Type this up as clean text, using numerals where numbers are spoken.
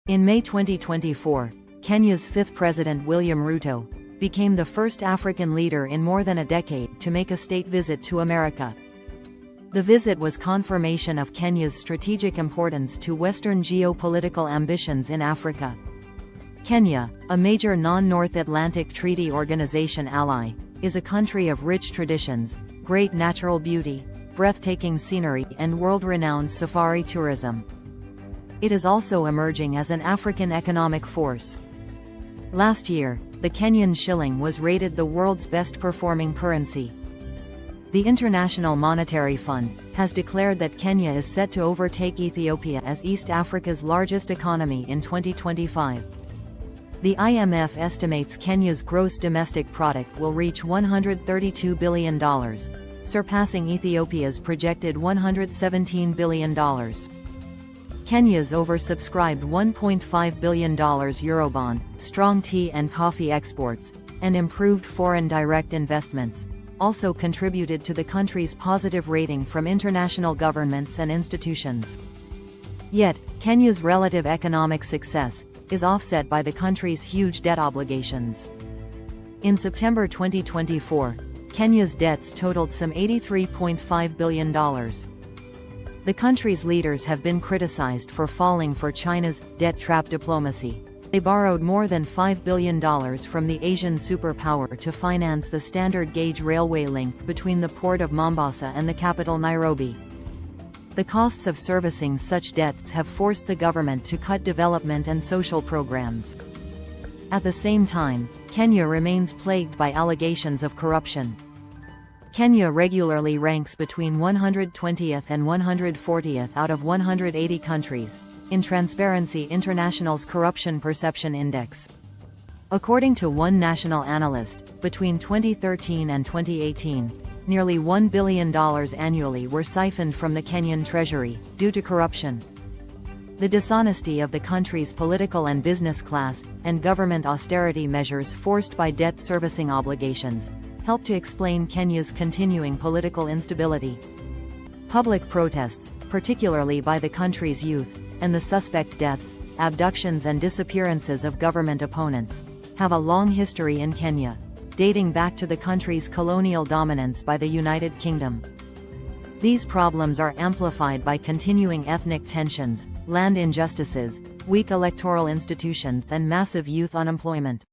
In May 2024, Kenya's fifth President William Ruto became the first African leader in more than a decade to make a state visit to America. The visit was confirmation of Kenya's strategic importance to Western geopolitical ambitions in Africa. Kenya, a major non-North Atlantic Treaty Organization ally, is a country of rich traditions, great natural beauty, breathtaking scenery, and world-renowned safari tourism. It is also emerging as an African economic force. Last year, the Kenyan shilling was rated the world's best-performing currency. The International Monetary Fund has declared that Kenya is set to overtake Ethiopia as East Africa's largest economy in 2025. The IMF estimates Kenya's gross domestic product will reach $132 billion, surpassing Ethiopia's projected $117 billion. Kenya's oversubscribed $1.5 billion Eurobond, strong tea and coffee exports, and improved foreign direct investments also contributed to the country's positive rating from international governments and institutions. Yet, Kenya's relative economic success is offset by the country's huge debt obligations. In September 2024, Kenya's debts totaled some $83.5 billion. The country's leaders have been criticized for falling for China's debt trap diplomacy. They borrowed more than $5 billion from the Asian superpower to finance the standard gauge railway link between the port of Mombasa and the capital Nairobi. The costs of servicing such debts have forced the government to cut development and social programs. At the same time, Kenya remains plagued by allegations of corruption. Kenya regularly ranks between 120th and 140th out of 180 countries in Transparency International's Corruption Perception Index. According to one national analyst, between 2013 and 2018, nearly $1 billion annually were siphoned from the Kenyan treasury due to corruption. The dishonesty of the country's political and business class, and government austerity measures forced by debt servicing obligations, help to explain Kenya's continuing political instability. Public protests, particularly by the country's youth, and the suspect deaths, abductions and disappearances of government opponents, have a long history in Kenya, dating back to the country's colonial dominance by the United Kingdom. These problems are amplified by continuing ethnic tensions, land injustices, weak electoral institutions, and massive youth unemployment.